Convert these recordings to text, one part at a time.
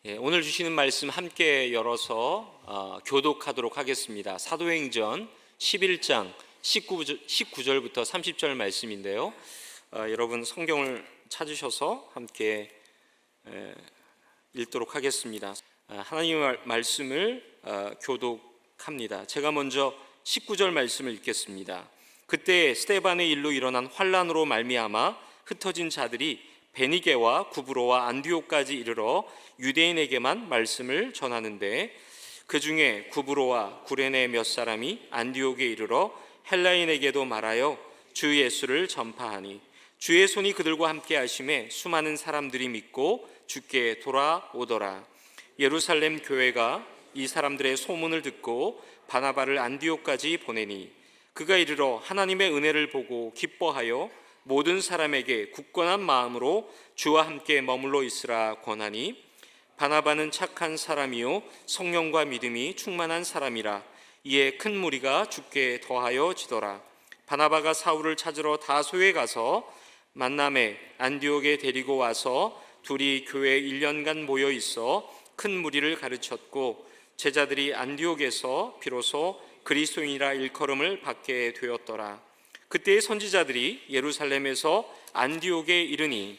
오늘 주시는 말씀 함께 열어서 교독하도록 하겠습니다. 사도행전 11장 19절부터 30절 말씀인데요. 여러분 성경을 찾으셔서 함께 읽도록 하겠습니다. 하나님의 말씀을 교독합니다. 제가 먼저 19절 말씀을 읽겠습니다. 그때 스데반의 일로 일어난 환난으로 말미암아 흩어진 자들이 베니게와 구브로와 안디옥까지 이르러 유대인에게만 말씀을 전하는데, 그 중에 구브로와 구레네 몇 사람이 안디옥에 이르러 헬라인에게도 말하여 주 예수를 전파하니, 주의 손이 그들과 함께 하심에 수많은 사람들이 믿고 주께 돌아오더라. 예루살렘 교회가 이 사람들의 소문을 듣고 바나바를 안디옥까지 보내니, 그가 이르러 하나님의 은혜를 보고 기뻐하여 모든 사람에게 굳건한 마음으로 주와 함께 머물러 있으라 권하니, 바나바는 착한 사람이요 성령과 믿음이 충만한 사람이라. 이에 큰 무리가 주께 더하여 지더라. 바나바가 사울을 찾으러 다소에 가서 만남에 안디옥에 데리고 와서 둘이 교회에 1년간 모여 있어 큰 무리를 가르쳤고, 제자들이 안디옥에서 비로소 그리스도인이라 일컬음을 받게 되었더라. 그때의 선지자들이 예루살렘에서 안디옥에 이르니,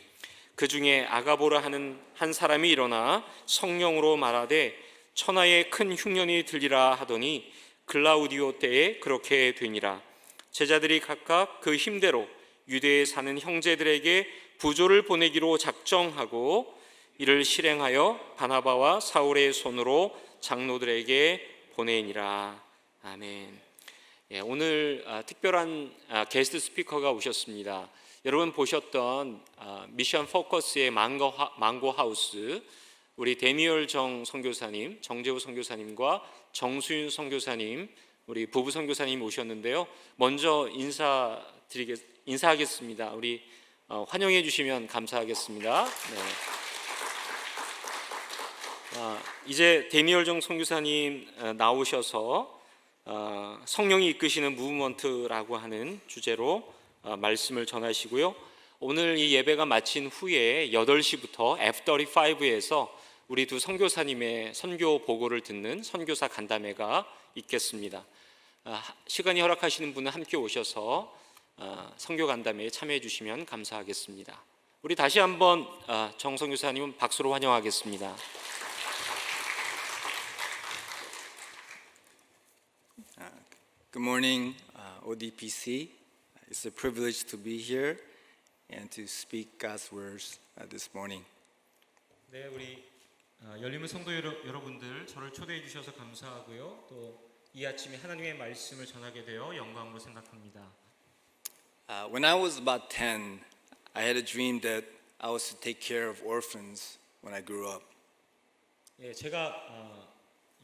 그 중에 아가보라 하는 한 사람이 일어나 성령으로 말하되 천하에 큰 흉년이 들리라 하더니 글라우디오 때에 그렇게 되니라. 제자들이 각각 그 힘대로 유대에 사는 형제들에게 부조를 보내기로 작정하고 이를 실행하여 바나바와 사울의 손으로 장로들에게 보내니라. 아멘. 오늘 특별한 게스트 스피커가 오셨습니다. 여러분 보셨던 미션 포커스의 망고 하우스, 우리 데니얼 정 선교사님, 정재우 선교사님과 정수윤 선교사님, 우리 부부 선교사님 오셨는데요. 먼저 인사하겠습니다. 우리 환영해 주시면 감사하겠습니다. 네. 이제 데니얼 정 선교사님 나오셔서 성령이 이끄시는 무브먼트라고 하는 주제로 말씀을 전하시고요. 오늘 이 예배가 마친 후에 8시부터 F35에서 우리 두 선교사님의 선교 보고를 듣는 선교사 간담회가 있겠습니다. 시간이 허락하시는 분은 함께 오셔서 선교 간담회에 참여해 주시면 감사하겠습니다. 우리 다시 한번 정 선교사님은 박수로 환영하겠습니다. Good morning, ODPC. It's a privilege to be here and to speak God's words this morning. 네, 우리 열림의 성도 여러분들, 저를 초대해 주셔서 감사하고요. 또 이 아침에 하나님의 말씀을 전하게 되어 영광으로 생각합니다. When I was about 10, I had a dream that I was to take care of orphans when I grew up. 제가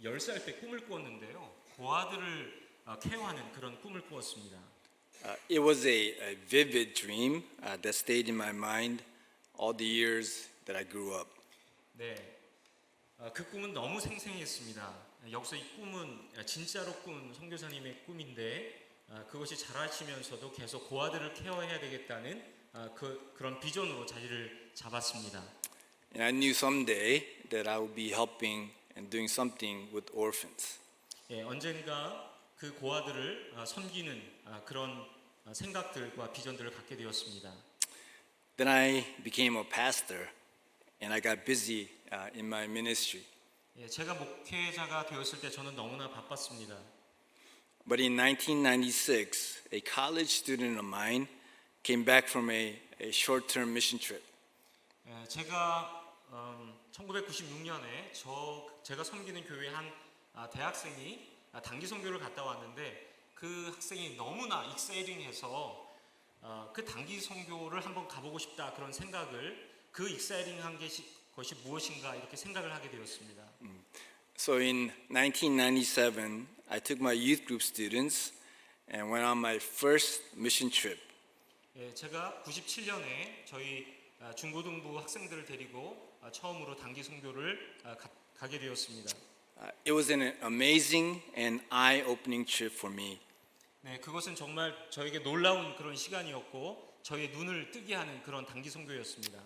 10살 때 꿈을 꾸었는데요. 고아들을 케어하는 그런 꿈을 꾸었습니다. It was a vivid dream that stayed in my mind all the years that I grew up. 네, 그 꿈은 너무 생생했습니다. 여기서 이 꿈은 진짜로 꾼 선교사님의 꿈인데, 그것이 자라시면서도 계속 고아들을 케어해야 되겠다는 그런 비전으로 자리를 잡았습니다. And I knew someday that I would be helping and doing something with orphans. 언젠가 그 고아들을 섬기는 그런 생각들과 비전들을 갖게 되었습니다. Then I became a pastor and I got busy in my ministry. 제가 목회자가 되었을 때 저는 너무나 바빴습니다. But in 1996, a college student of mine came back from a short-term mission trip. 제가 1996년에 제가 섬기는 교회 한 대학생이 단기 선교를 갔다 왔는데, 그 학생이 너무나 익사이링해서 그 단기 선교를 한번 가보고 싶다, 그런 생각을, 그 익사이링한 것이 무엇인가 이렇게 생각을 하게 되었습니다. So in 1997, I took my youth group students and went on my first mission trip. 제가 97년에 저희 중고등부 학생들을 데리고 처음으로 단기 선교를 가게 되었습니다. It was an amazing and eye-opening trip for me. 네, 그것은 정말 저에게 놀라운 그런 시간이었고 저의 눈을 뜨게 하는 그런 단기 선교였습니다.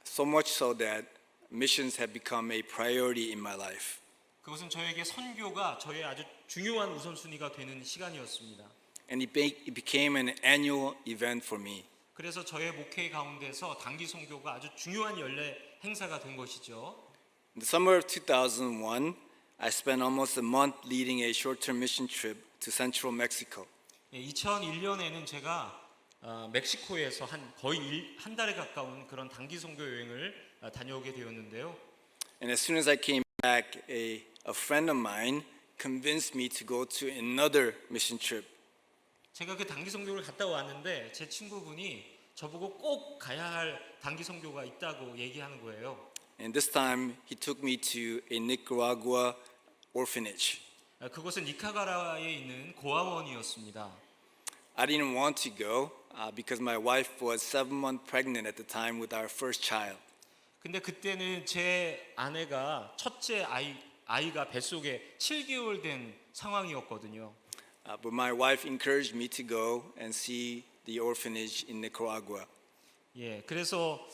So much so that missions have become a priority in my life. 그것은 저에게 선교가 저의 아주 중요한 우선순위가 되는 시간이었습니다. And it became an annual event for me. 그래서 저의 목회 가운데서 단기 선교가 아주 중요한 연례 행사가 된 것이죠. In the summer of 2001, I spent almost a month leading a short-term mission trip to central Mexico. 2001년에는 제가 멕시코에서 거의 한 달에 가까운 그런 단기 선교 여행을 다녀오게 되었는데요. And as soon as I came back, a friend of mine convinced me to go to another mission trip. 제가 그 단기 선교를 갔다 왔는데 제 친구분이 저보고 꼭 가야 할 단기 선교가 있다고 얘기하는 거예요. And this time, he took me to a Nicaragua orphanage. 그곳은 니카가라에 있는 고아원이었습니다. I didn't want to go because my wife was 7 months pregnant at the time with our first child. 근데 그때는 제 아내가 첫째 아이가 뱃속에 7개월 된 상황이었거든요. But my wife encouraged me to go and see the orphanage in Nicaragua. 예, 그래서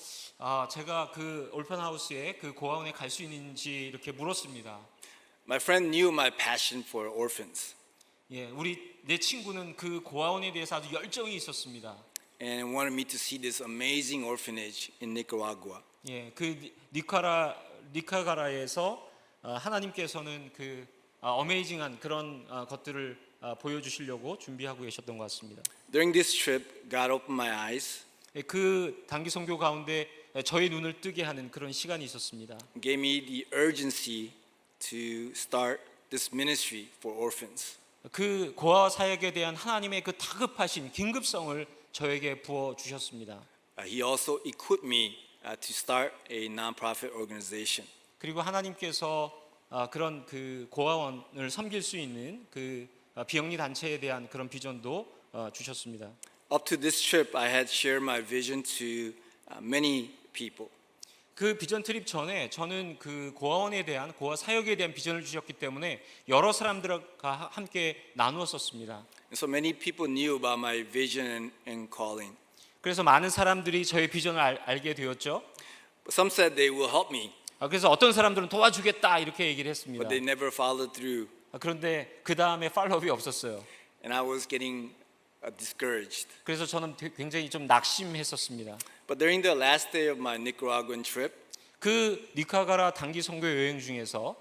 제가 그 올펀하우스에 그 고아원에 갈 수 있는지 이렇게 물었습니다. My friend knew my passion for orphans 예, 내 친구는 그 고아원에 대해서 아주 열정이 있었습니다. and wanted me to see this amazing orphanage in Nicaragua. 예, 그 니카가라에서 하나님께서는 그 어메이징한 그런 것들을 보여주시려고 준비하고 계셨던 것 같습니다. During this trip, God opened my eyes, 예, 그 단기 선교 가운데 저의 눈을 뜨게 하는 그런 시간이 있었습니다. gave me the urgency to start this ministry for orphans. 그 고아 사역에 대한 하나님의 그 다급하신 긴급성을 저에게 부어 주셨습니다. He also equipped me to start a nonprofit organization. 그리고 하나님께서 그런 그 고아원을 섬길 수 있는 그 비영리 단체에 대한 그런 비전도 주셨습니다. Up to this trip, I had shared my vision to many people. 그 비전 트립 전에 저는 그 고아원에 대한 고아 사역에 대한 비전을 주셨기 때문에 여러 사람들과 함께 나누었었습니다. And so many people knew about my vision and calling. 그래서 많은 사람들이 저의 비전을 알게 되었죠. But some said they will help me, 그래서 어떤 사람들은 도와주겠다 이렇게 얘기를 했습니다. but they never followed through. 그런데 그 다음에 팔로우업이 없었어요. And I was getting discouraged. 그래서 저는 굉장히 좀 낙심했었습니다. But during the last day of my Nicaraguan trip, 그 니카가라 단기 선교 여행 중에서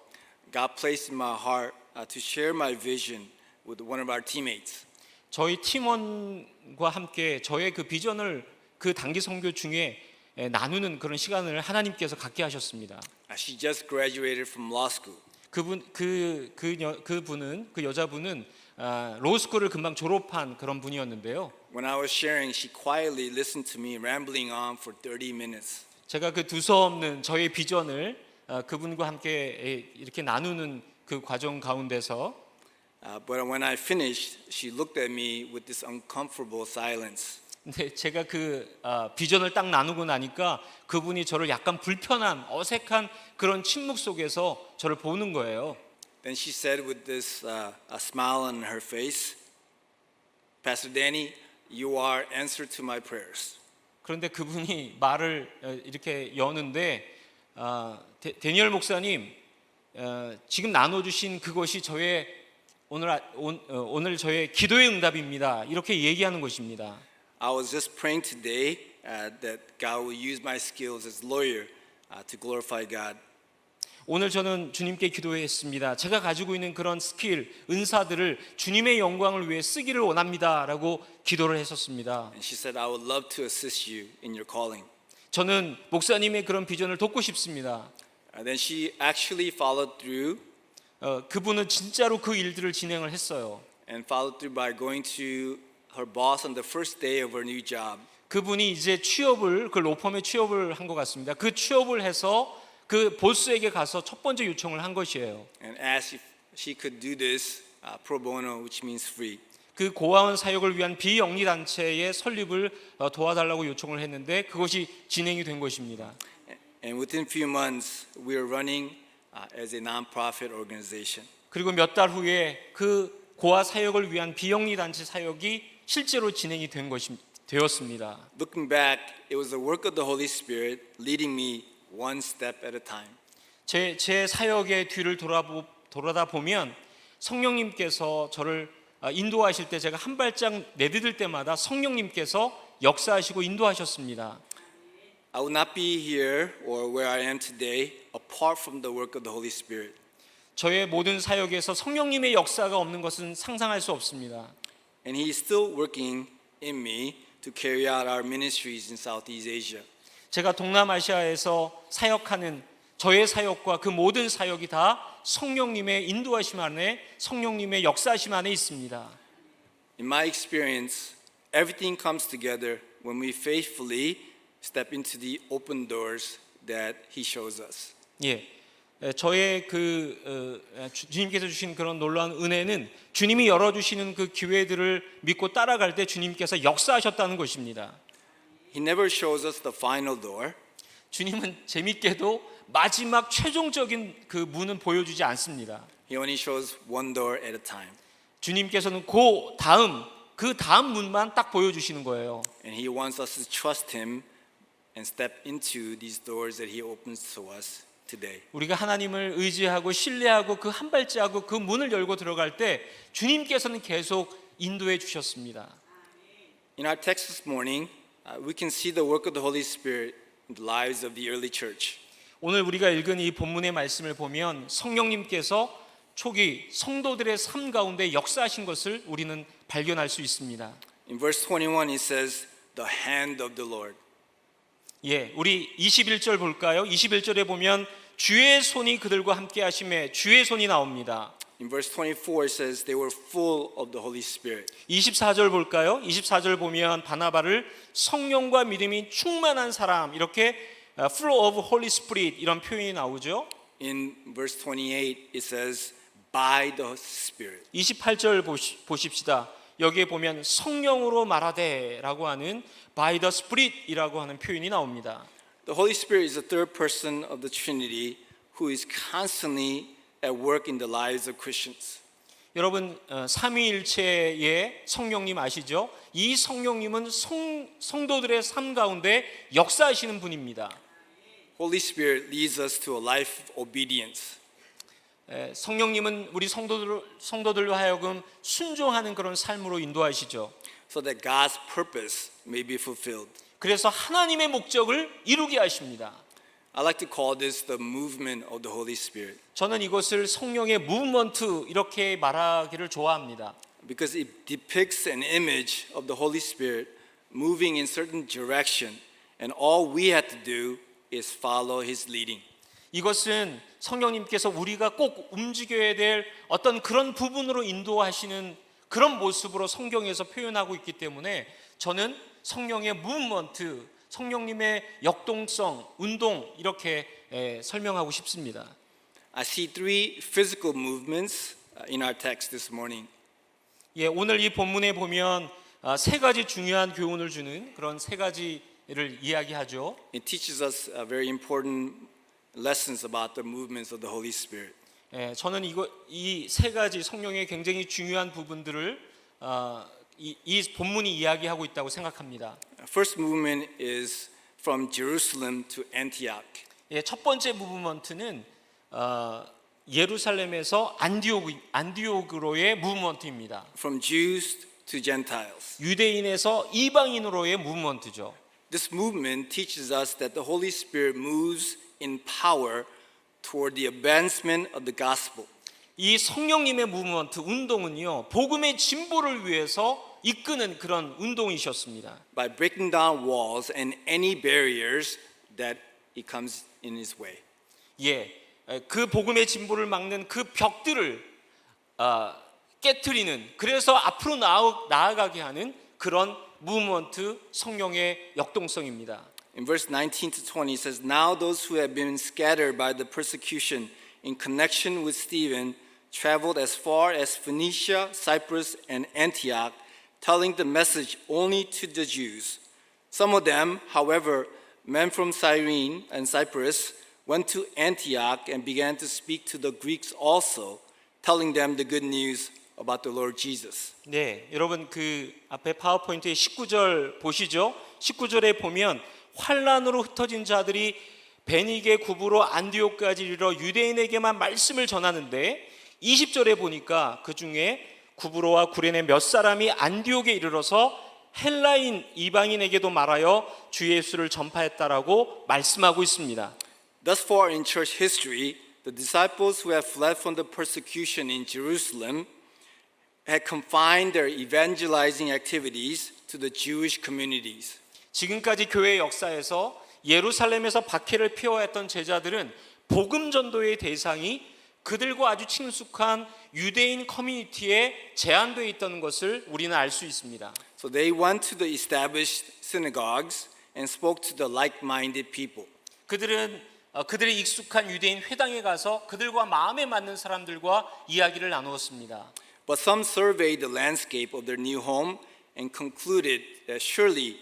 God placed in my heart to share my vision with one of our teammates. 저희 팀원과 함께 저의 그 비전을 그 단기 선교 중에 나누는 그런 시간을 하나님께서 갖게 하셨습니다. She just graduated from law school. 그 여자분은 로스쿨을 금방 졸업한 그런 분이었는데요. When I was sharing, she quietly listened to me rambling on for 30 minutes. 제가 그 두서없는 저의 비전을 그분과 함께 이렇게 나누는 그 과정 가운데서 But when I finished, she looked at me with this uncomfortable silence. 근데 제가 그 비전을 딱 나누고 나니까 그분이 저를 약간 불편한 어색한 그런 침묵 속에서 저를 보는 거예요. Then she said with this a smile on her face, Pastor Danny, you are answer to my prayers. 그런데 그분이 말을 이렇게 여는데 데니얼 목사님 지금 나눠주신 그것이 저의 오늘 저의 기도의 응답입니다. 이렇게 얘기하는 것입니다. I was just praying today that God will use my skills as lawyer to glorify God. 오늘 저는 주님께 기도했습니다. 제가 가지고 있는 그런 스킬, 은사들을 주님의 영광을 위해 쓰기를 원합니다라고 기도를 했었습니다. And she said, I would love to assist you in your calling. 저는 목사님의 그런 비전을 돕고 싶습니다. Then she actually followed through 그분은 진짜로 그 일들을 진행을 했어요. and followed through by going to her boss on the first day of her new job. 그분이 이제 그 로펌에 취업을 한 것 같습니다. 그 취업을 해서 그 보스에게 가서 첫 번째 요청을 한 것이에요. And asked if she could do this pro bono, which means free. 그 고아원 사역을 위한 비영리 단체의 설립을 도와달라고 요청을 했는데 그것이 진행이 된 것입니다. And within few months, we are running as a non-profit organization. 그리고 몇 달 후에 그 고아 사역을 위한 비영리 단체 사역이 실제로 진행이 되었습니다. Looking back, it was the work of the Holy Spirit leading me one step at a time. 제 사역의 뒤를 돌아다 보면 성령님께서 저를 인도하실 때 제가 한 발짝 내디딜 때마다 성령님께서 역사하시고 인도하셨습니다. I would not be here or where I am today apart from the work of the Holy Spirit. 저의 모든 사역에서 성령님의 역사가 없는 것은 상상할 수 없습니다. And He is still working in me to carry out our ministries in Southeast Asia. 제가 동남아시아에서 사역하는 저의 사역과 그 모든 사역이 다 성령님의 인도하심 안에, 성령님의 역사하심 안에 있습니다. In my experience, everything comes together when we faithfully step into the open doors that He shows us. 예, 저의 주님께서 주신 그런 놀라운 은혜는 주님이 열어주시는 그 기회들을 믿고 따라갈 때 주님께서 역사하셨다는 것입니다. He never shows us the final door. 주님은 재밌게도 마지막 최종적인 그 문은 보여주지 않습니다. He only shows one door at a time. 주님께서는 그 다음 문만 딱 보여주시는 거예요. And He wants us to trust Him and step into these doors that He opens to us today. 우리가 하나님을 의지하고 신뢰하고 그 한 발자국 그 문을 열고 들어갈 때 주님께서는 계속 인도해 주셨습니다. In our text this morning, we can see the work of the Holy Spirit in the lives of the early church. 오늘 우리가 읽은 이 본문의 말씀을 보면 성령님께서 초기 성도들의 삶 가운데 역사하신 것을 우리는 발견할 수 있습니다. In verse 21 it says, the hand of the Lord. 예, 우리 21절 볼까요? 21절에 보면 주의 손이 그들과 함께 하심에 주의 손이 나옵니다. In verse 24 it says they were full of the Holy Spirit. 24절 볼까요? 24절 보면 바나바를 성령과 믿음이 충만한 사람 이렇게 full of Holy Spirit 이런 표현이 나오죠. In verse 28 it says by the Spirit. 28절 보십시다. 여기에 보면 성령으로 말하되라고 하는 by the Spirit이라고 하는 표현이 나옵니다. The Holy Spirit is the third person of the Trinity who is constantly at work in the lives of Christians. 여러분 삼위일체의 성령님 아시죠? 이 성령님은 성도들의 삶 가운데 역사하시는 분입니다. Holy Spirit leads us to a life of obedience. 성령님은 우리 성도들로 하여금 순종하는 그런 삶으로 인도하시죠. So that God's purpose may be fulfilled. 그래서 하나님의 목적을 이루게 하십니다. I like to call this the movement of the Holy Spirit 저는 이것을 성령의 무브먼트 이렇게 말하기를 좋아합니다. because it depicts an image of the Holy Spirit moving in certain direction and all we have to do is follow His leading. 이것은 성령님께서 우리가 꼭 움직여야 될 어떤 그런 부분으로 인도하시는 그런 모습으로 성경에서 표현하고 있기 때문에 저는 성령의 무브먼트, 성령님의 역동성, 운동 이렇게 설명하고 싶습니다. I see three physical movements in our text this morning. 예, 오늘 이 본문에 보면 세 가지 중요한 교훈을 주는 그런 세 가지를 이야기하죠. It teaches us very important lessons about the movements of the Holy Spirit. 예, 저는 이 세 가지 성령의 굉장히 중요한 부분들을 이 본문이 이야기하고 있다고 생각합니다. First movement is from Jerusalem to Antioch. 예, 첫 번째 무브먼트는 예루살렘에서 안디옥으로의 무브먼트입니다. From Jews to Gentiles. 유대인에서 이방인으로의 무브먼트죠. This movement teaches us that the Holy Spirit moves in power toward the advancement of the gospel. 이 성령님의 무브먼트 운동은요, 복음의 진보를 위해서 이끄는 그런 운동이셨습니다. By breaking down walls and any barriers that it comes in his way. 예, 그 복음의 진보를 막는 그 벽들을 깨트리는, 그래서 앞으로 나아가게 하는 그런 무브먼트 성령의 역동성입니다. In verse 19 to 20 it says, Now those who have been scattered by the persecution in connection with Stephen traveled as far as Phoenicia, Cyprus, and Antioch, telling the message only to the Jews. Some of them, however, men from Cyrene and Cyprus, went to Antioch and began to speak to the Greeks also, telling them the good news about the Lord Jesus. 네, 여러분 그 앞에 파워포인트의 19절 보시죠. 19절에 보면 환란으로 흩어진 자들이 베니게 구브로 안디옥까지 이르러 유대인에게만 말씀을 전하는데 20절에 보니까 그 중에 구브로와 구레네 몇 사람이 안디옥에 이르러서 헬라인 이방인에게도 말하여 주 예수를 전파했다라고 말씀하고 있습니다. Thus far in church history, the disciples who have fled from the persecution in Jerusalem had confined their evangelizing activities to the Jewish communities. 지금까지 교회 역사에서 예루살렘에서 박해를 피워했던 제자들은 복음 전도의 대상이 그들과 아주 친숙한 유대인 커뮤니티에 제한되어 있던 것을 우리는 알 수 있습니다. So they went to the established synagogues and spoke to the like-minded people. 그들은 그들의 익숙한 유대인 회당에 가서 그들과 마음에 맞는 사람들과 이야기를 나누었습니다. But some surveyed the landscape of their new home and concluded that surely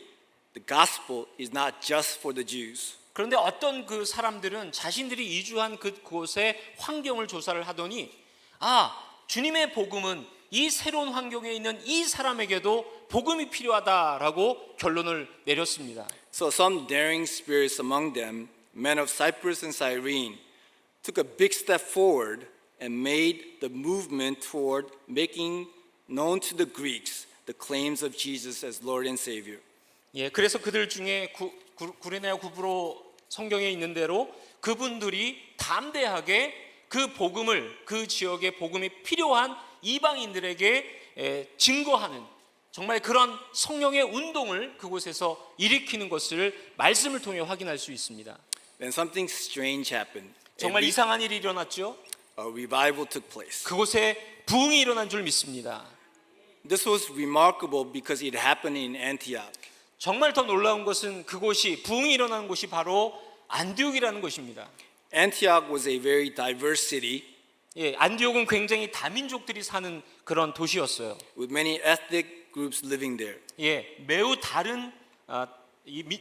the gospel is not just for the Jews. 그런데 어떤 그 사람들은 자신들이 이주한 그곳의 환경을 조사를 하더니 주님의 복음은 이 새로운 환경에 있는 이 사람에게도 복음이 필요하다라고 결론을 내렸습니다. So some daring spirits among them, men of Cyprus and Cyrene, took a big step forward and made the movement toward making known to the Greeks the claims of Jesus as Lord and Savior. 예, 그래서 그들 중에 구레네와 구브로 성경에 있는 대로 그분들이 담대하게 그 복음을 그 지역에 복음이 필요한 이방인들에게 증거하는 정말 그런 성령의 운동을 그곳에서 일으키는 것을 말씀을 통해 확인할 수 있습니다. Then something strange happened. 정말 이상한 일이 일어났죠. A revival took place. 그곳에 부흥이 일어난 줄 믿습니다. This was remarkable because it happened in Antioch. 정말 더 놀라운 것은 그곳이 부흥이 일어나는 곳이 바로 안디옥이라는 곳입니다. Antioch was a very diverse city 예, 안디옥은 굉장히 다민족들이 사는 그런 도시였어요. with many ethnic groups living there. 예, 매우 다른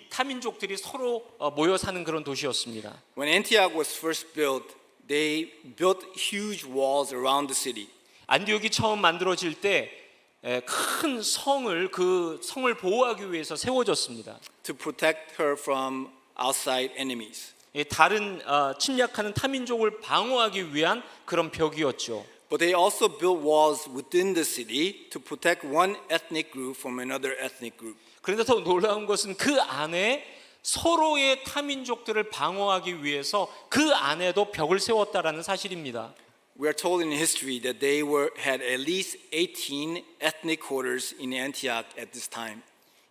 타민족들이 서로 모여 사는 그런 도시였습니다. When Antioch was first built, they built huge walls around the city. 안디옥이 처음 만들어질 때 큰 성을 그 성을 보호하기 위해서 세워졌습니다. To protect her from outside enemies. 예, 다른 침략하는 타민족을 방어하기 위한 그런 벽이었죠. But they also built walls within the city to protect one ethnic group from another ethnic group. 그런데 더 놀라운 것은 그 안에 서로의 타민족들을 방어하기 위해서 그 안에도 벽을 세웠다라는 사실입니다. We are told in history that they had at least 18 ethnic quarters in Antioch at this time.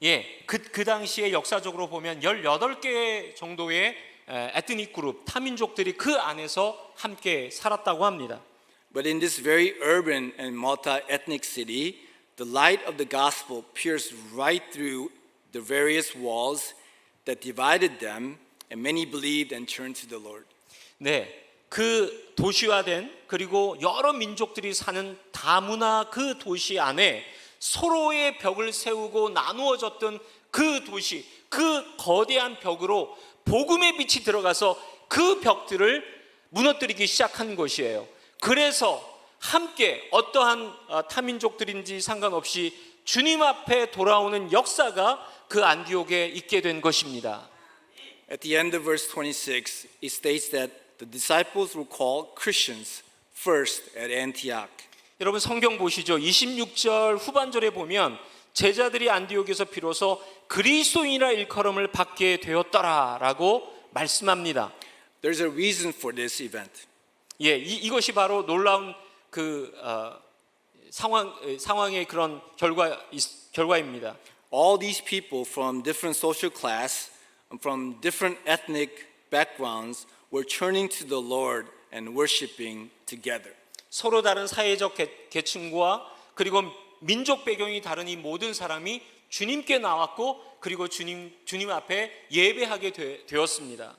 예, 그 당시에 역사적으로 보면 18개 정도의 에트닉 그룹, 타민족들이 그 안에서 함께 살았다고 합니다. But in this very urban and multi-ethnic city, the light of the gospel pierced right through the various walls that divided them, and many believed and turned to the Lord. 네, 그 도시화된 그리고 여러 민족들이 사는 다문화 그 도시 안에 서로의 벽을 세우고 나누어졌던 그 도시, 그 거대한 벽으로 복음의 빛이 들어가서 그 벽들을 무너뜨리기 시작한 것이에요. 그래서 함께 어떠한 타민족들인지 상관없이 주님 앞에 돌아오는 역사가 그 안디옥에 있게 된 것입니다. At the end of verse 26, it states that the disciples were called Christians first at Antioch. 여러분 성경 보시죠. 26절 후반절에 보면 제자들이 안디옥에서 비로소 그리스도인이라 일컬음을 받게 되었더라라고 말씀합니다. There's a reason for this event. 예, 이것이 바로 놀라운 그 상황의 그런 결과입니다. All these people from different social class, from different ethnic backgrounds, were turning to the Lord and worshiping together. 서로 다른 사회적 계층과 그리고 민족 배경이 다른 이 모든 사람이 주님께 나왔고 그리고 주님 앞에 예배하게 되었습니다.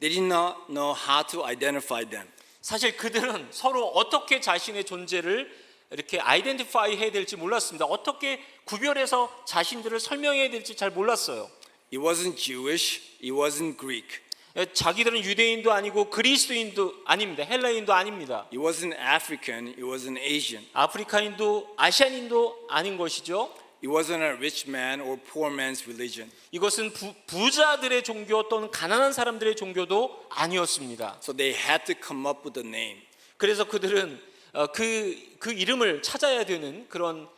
They did not know how to identify them. 사실 그들은 서로 어떻게 자신의 존재를 이렇게 아이덴티파이 해야 될지 몰랐습니다. 어떻게 구별해서 자신들을 설명해야 될지 잘 몰랐어요. It wasn't Jewish, it wasn't Greek. 자기들은 유대인도 아니고 그리스도인도 아닙니다. 헬라인도 아닙니다. It wasn't African, it wasn't Asian. 아프리카인도 아시안인도 아닌 것이죠. It wasn't a rich man or poor man's religion. 이것은 부자들의 종교 또는 가난한 사람들의 종교도 아니었습니다. So they had to come up with a name. 그래서 그들은 그 이름을 찾아야 되는 그런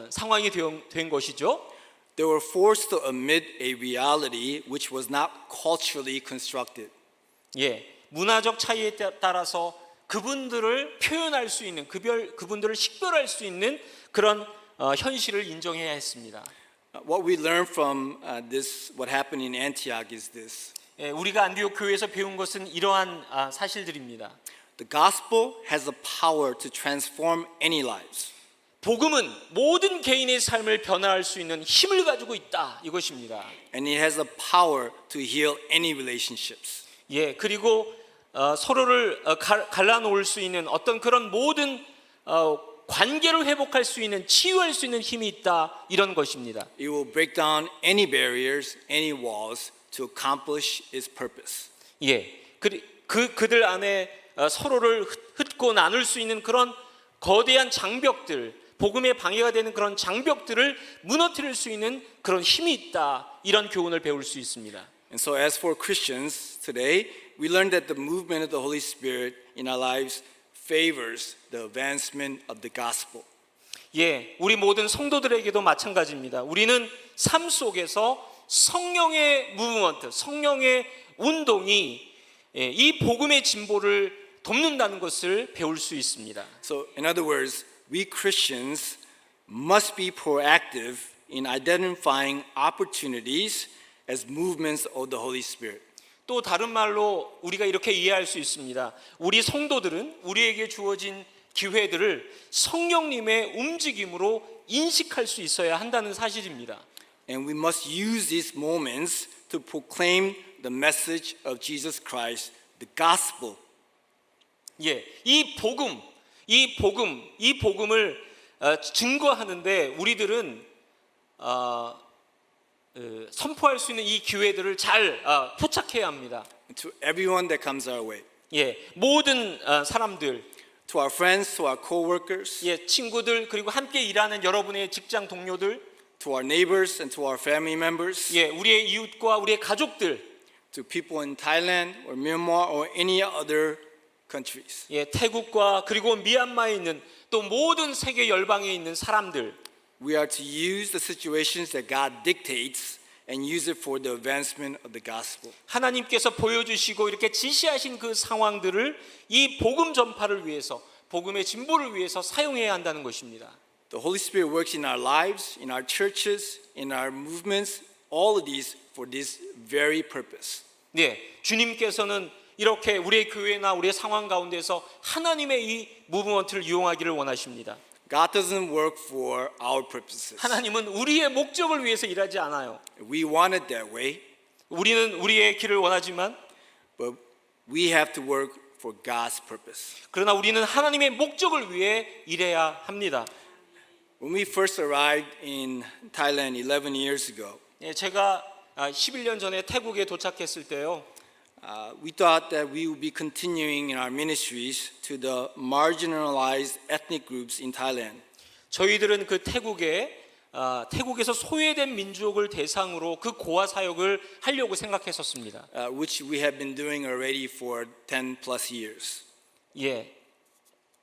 상황이 된 것이죠. They were forced to admit a reality which was not culturally constructed. 예, 문화적 차이에 따라서 그분들을 표현할 수 있는 그분들을 식별할 수 있는 그런 현실을 인정해야 했습니다. What we learn from what happened in Antioch is this. 예, 우리가 안디옥 교회에서 배운 것은 이러한 사실들입니다. The gospel has the power to transform any lives. 복음은 모든 개인의 삶을 변화할 수 있는 힘을 가지고 있다 이것입니다. And it has the power to heal any relationships. 예, 그리고 서로를 갈라놓을 수 있는 어떤 그런 모든 관계를 회복할 수 있는 치유할 수 있는 힘이 있다 이런 것입니다. It will break down any barriers, any walls to accomplish its purpose. 예, 그들 안에 서로를 흩고 나눌 수 있는 그런 거대한 장벽들, 복음의 방해가 되는 그런 장벽들을 무너뜨릴 수 있는 그런 힘이 있다 이런 교훈을 배울 수 있습니다. And so as for Christians today, we learn that the movement of the Holy Spirit in our lives favors the advancement of the gospel. 예, 우리 모든 성도들에게도 마찬가지입니다. 우리는 삶 속에서 성령의 무브먼트, 성령의 운동이 이 복음의 진보를 돕는다는 것을 배울 수 있습니다. So in other words, we Christians must be proactive in identifying opportunities as movements of the Holy Spirit. 또 다른 말로 우리가 이렇게 이해할 수 있습니다. 우리 성도들은 우리에게 주어진 기회들을 성령님의 움직임으로 인식할 수 있어야 한다는 사실입니다. And we must use these moments to proclaim the message of Jesus Christ, the gospel. 예, 이 복음을 증거하는데 우리들은 선포할 수 있는 이 기회들을 잘 포착해야 합니다. To everyone that comes our way. 예, 모든 사람들, To our friends, to our co-workers, 예, 친구들 그리고 함께 일하는 여러분의 직장 동료들, to our neighbors and to our family members, 예, 우리의 이웃과 우리의 가족들, to people in Thailand or Myanmar or any other countries. 예, 태국과 그리고 미얀마에 있는 또 모든 세계 열방에 있는 사람들, We are to use the situations that God dictates and use it for the advancement of the gospel. 하나님께서 보여주시고 이렇게 지시하신 그 상황들을 이 복음 전파를 위해서, 복음의 진보를 위해서 사용해야 한다는 것입니다. The Holy Spirit works in our lives, in our churches, in our movements, all of these for this very purpose. 네, 주님께서는 이렇게 우리의 교회나 우리의 상황 가운데서 하나님의 이 무브먼트를 이용하기를 원하십니다. God doesn't work for our purposes. 하나님은 우리의 목적을 위해서 일하지 않아요. We want it that way, 우리는 우리의 길을 원하지만 but we have to work for God's purpose. 그러나 우리는 하나님의 목적을 위해 일해야 합니다. When we first arrived in Thailand 11 years ago, 예, 제가 11년 전에 태국에 도착했을 때요. we thought that we would be continuing in our ministries to the marginalized ethnic groups in Thailand. 저희들은 그 태국에서 소외된 민족을 대상으로 그 고아 사역을 하려고 생각했었습니다. Which we have been doing already for 10 plus years. 예,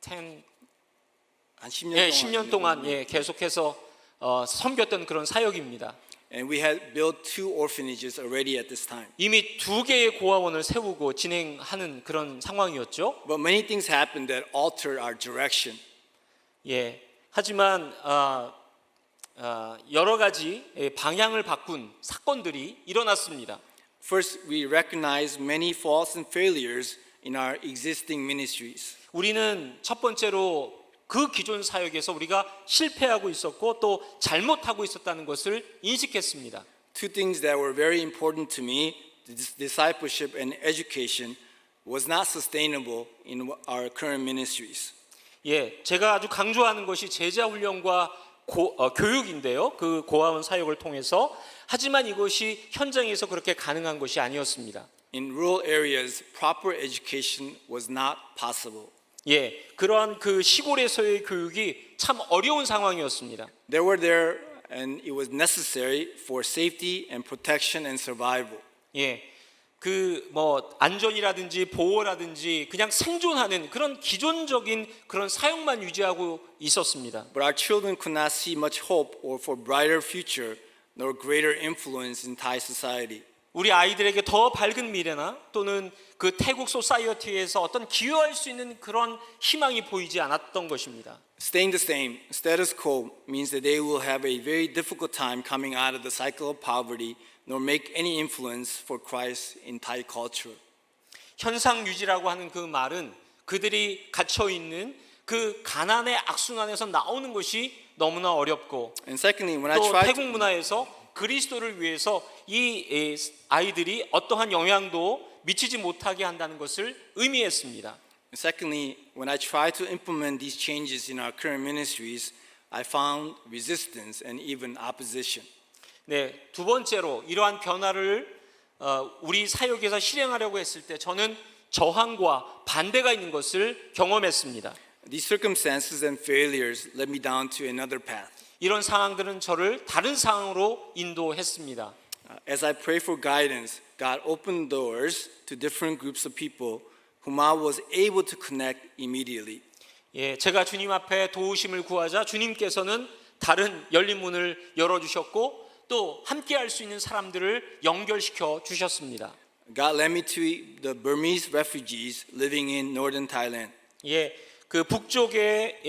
한 10년 동안 예, 계속해서 섬겼던 그런 사역입니다. And we had built 2 orphanages already at this time. 이미 2개의 고아원을 세우고 진행하는 그런 상황이었죠. But many things happened that altered our direction. 예, 하지만 여러 가지 방향을 바꾼 사건들이 일어났습니다. First, we recognized many faults and failures in our existing ministries. 우리는 첫 번째로 그 기존 사역에서 우리가 실패하고 있었고 또 잘못하고 있었다는 것을 인식했습니다. 2 things that were very important to me, discipleship and education, was not sustainable in our current ministries. 예, 제가 아주 강조하는 것이 제자 훈련과 교육인데요. 그 고아원 사역을 통해서 하지만 이것이 현장에서 그렇게 가능한 것이 아니었습니다. In rural areas, proper education was not possible. 예, 그러한 그 시골에서의 교육이 참 어려운 상황이었습니다. There were and it was necessary for safety and protection and survival. 예, 그 뭐 안전이라든지 보호라든지 그냥 생존하는 그런 기존적인 그런 사용만 유지하고 있었습니다. But our children could not see much hope or for brighter future nor greater influence in Thai society. 우리 아이들에게 더 밝은 미래나 또는 그 태국 소사이어티에서 어떤 기여할 수 있는 그런 희망이 보이지 않았던 것입니다. Staying the same, status quo, means that they will have a very difficult time coming out of the cycle of poverty nor make any influence for Christ in Thai culture. 현상 유지라고 하는 그 말은 그들이 갇혀 있는 그 가난의 악순환에서 나오는 것이 너무나 어렵고 And secondly, when I 또 tried 태국 문화에서 그리스도를 위해서 이 아이들이 어떠한 영향도 미치지 못하게 한다는 것을 의미했습니다. Secondly, when I tried to implement these changes in our current ministries, I found resistance and even opposition. 네, 두 번째로 이러한 변화를 우리 사역에서 실행하려고 했을 때 저는 저항과 반대가 있는 것을 경험했습니다. These circumstances and failures led me down to another path. 이런 상황들은 저를 다른 상황으로 인도했습니다. As I prayed for guidance, God opened doors to different groups of people whom I was able to connect immediately. 예, 제가 주님 앞에 도우심을 구하자 주님께서는 다른 열린 문을 열어주셨고 또 함께 할 수 있는 사람들을 연결시켜 주셨습니다. God led me to the Burmese refugees living in northern Thailand. 예, 그 북쪽에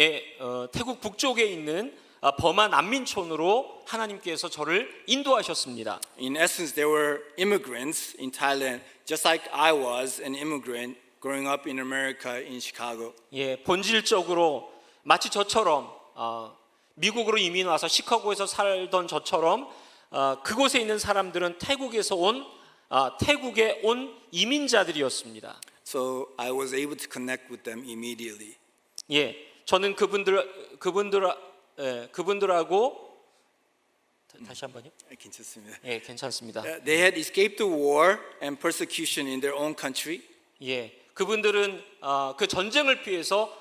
태국 북쪽에 있는 버마 난민촌으로 하나님께서 저를 인도하셨습니다. In essence, there were immigrants in Thailand, just like I was an immigrant growing up in America in Chicago. 예, 본질적으로 마치 저처럼 미국으로 이민 와서 시카고에서 살던 저처럼 그곳에 있는 사람들은 태국에 온 이민자들이었습니다. So I was able to connect with them immediately. 예, 저는 그분들하고 다시 한번요. 괜찮습니다. 예, 괜찮습니다. They had escaped the war and persecution in their own country. 예, 그분들은 그 전쟁을 피해서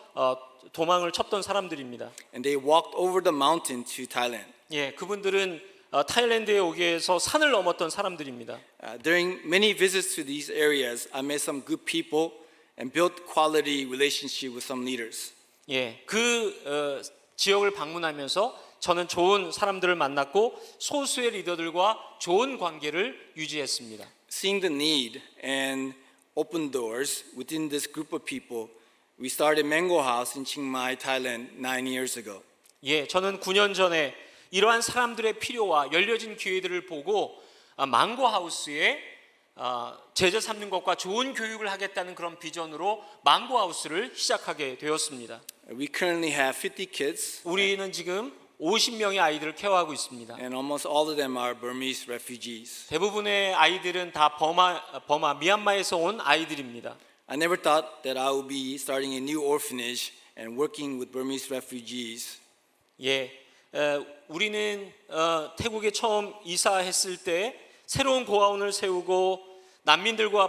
도망을 쳤던 사람들입니다. And they walked over the mountain to Thailand. 예, 그분들은 타일랜드에 오기 위해서 산을 넘었던 사람들입니다. During many visits to these areas, I met some good people and built quality relationship with some leaders. 예, 그 지역을 방문하면서 저는 좋은 사람들을 만났고 소수의 리더들과 좋은 관계를 유지했습니다. Seeing the need and open doors within this group of people, we started Mango House in Chiang Mai, Thailand 9 years ago. 예, 저는 9년 전에 이러한 사람들의 필요와 열려진 기회들을 보고 망고 하우스에 제자 삼는 것과 좋은 교육을 하겠다는 그런 비전으로 망고 하우스를 시작하게 되었습니다. We currently have 50 kids, 우리는 지금 50명의 아이들을 케어하고 있습니다. and almost all of them are Burmese refugees. 대부분의 아이들은 다 버마 미얀마에서 온 아이들입니다. I never thought that I would be starting a new orphanage and working with Burmese refugees. 예, 우리는 태국에 처음 이사했을 때 새로운 고아원을 세우고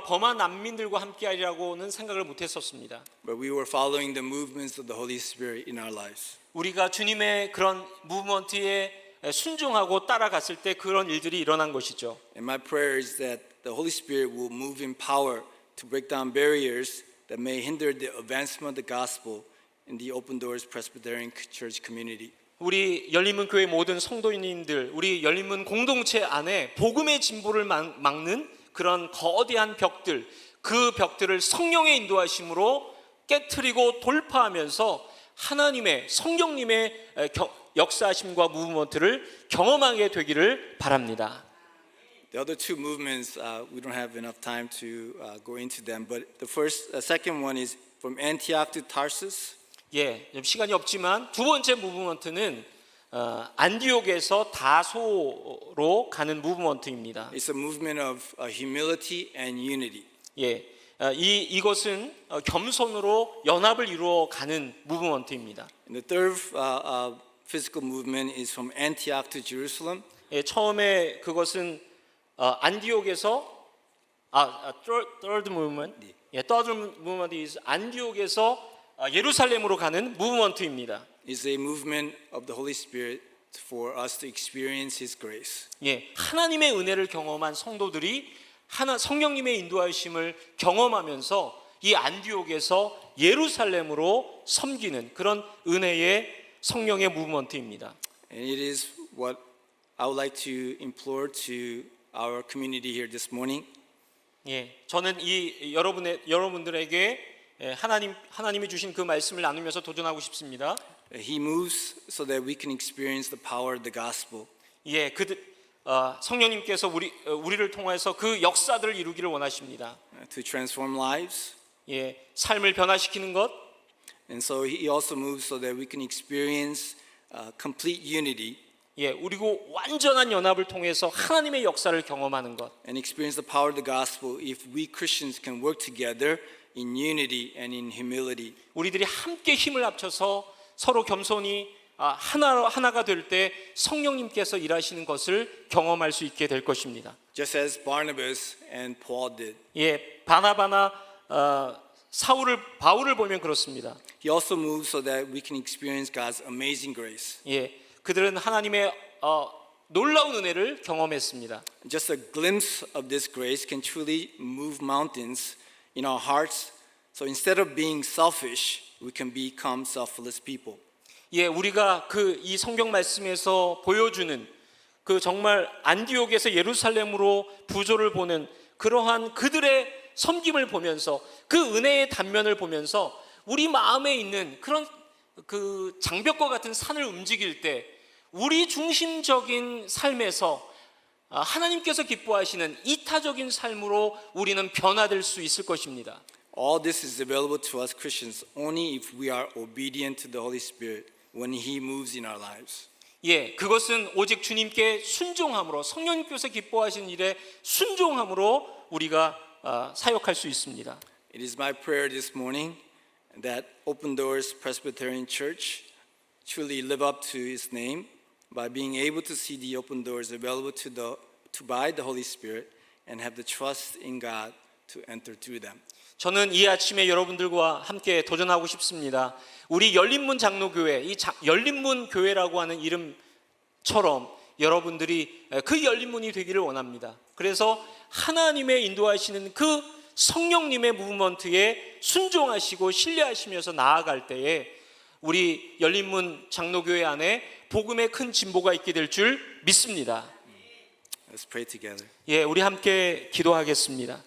버마 난민들과 함께하리라고는 생각을 못했었습니다. But we were following the movements of the Holy Spirit in our lives. 우리가 주님의 그런 무브먼트에 순종하고 따라갔을 때 그런 일들이 일어난 것이죠. And my prayer is that the Holy Spirit will move in power to break down barriers that may hinder the advancement of the gospel in the Open Doors Presbyterian Church community. 우리 열린문 교회 모든 성도님들, 우리 열린문 공동체 안에 복음의 진보를 막는 그런 거대한 벽들, 그 벽들을 성령의 인도하심으로 깨트리고 돌파하면서 하나님의 성령님의 역사하심과 무브먼트를 경험하게 되기를 바랍니다. The other two movements, we don't have enough time to go into them, but the second one is from Antioch to Tarsus. 예, 좀 시간이 없지만 두 번째 무브먼트는 안디옥에서 다소로 가는 무브먼트입니다. It's a movement of humility and unity. 예, 이것은 겸손으로 연합을 이루어 가는 무브먼트입니다. And the third physical movement is from Antioch to Jerusalem. 예, 처음에 그것은 안디옥에서 third movement. 예, third movement is 안디옥에서 예루살렘으로 가는 무브먼트입니다. It's a movement of the Holy Spirit for us to experience His grace. 예, 하나님의 은혜를 경험한 성도들이 성령님의 인도하심을 경험하면서 이 안디옥에서 예루살렘으로 섬기는 그런 은혜의 성령의 무브먼트입니다. And it is what I would like to implore to our community here this morning. 예, 저는 이 여러분들에게 하나님이 주신 그 말씀을 나누면서 도전하고 싶습니다. He moves so that we can experience the power of the gospel. 예, 성령님께서 우리를 통해서 그 역사들을 이루기를 원하십니다. To transform lives. 예, 삶을 변화시키는 것. And so He also moves so that we can experience complete unity. 예, 그리고 완전한 연합을 통해서 하나님의 역사를 경험하는 것. And experience the power of the gospel if we Christians can work together in unity and in humility. 우리들이 함께 힘을 합쳐서 서로 겸손히 하나가 될 때 성령님께서 일하시는 것을 경험할 수 있게 될 것입니다. Just as Barnabas and Paul did. 예, 바나바나 바울을 보면 그렇습니다. He also moves so that we can experience God's amazing grace. 예, 그들은 하나님의 놀라운 은혜를 경험했습니다. Just a glimpse of this grace can truly move mountains in our hearts. So instead of being selfish, we can become selfless people. 예, 우리가 이 성경 말씀에서 보여주는 그 정말 안디옥에서 예루살렘으로 부조를 보는 그러한 그들의 섬김을 보면서 그 은혜의 단면을 보면서 우리 마음에 있는 그런 그 장벽과 같은 산을 움직일 때 우리 중심적인 삶에서 하나님께서 기뻐하시는 이타적인 삶으로 우리는 변화될 수 있을 것입니다. All this is available to us Christians only if we are obedient to the Holy Spirit when He moves in our lives. 예, 그것은 오직 주님께 순종함으로 성령님께서 기뻐하시는 일에 순종함으로 우리가 사역할 수 있습니다. It is my prayer this morning that Open Doors Presbyterian Church truly live up to His name by being able to see the open doors available by the Holy Spirit and have the trust in God to enter through them. 저는 이 아침에 여러분들과 함께 도전하고 싶습니다. 우리 열린문 장로교회, 이 열린문 교회라고 하는 이름처럼 여러분들이 그 열린문이 되기를 원합니다. 그래서 하나님의 인도하시는 그 성령님의 무브먼트에 순종하시고 신뢰하시면서 나아갈 때에 우리 열린문 장로교회 안에 복음의 큰 진보가 있게 될 줄 믿습니다. Let's pray together. 예, 우리 함께 기도하겠습니다.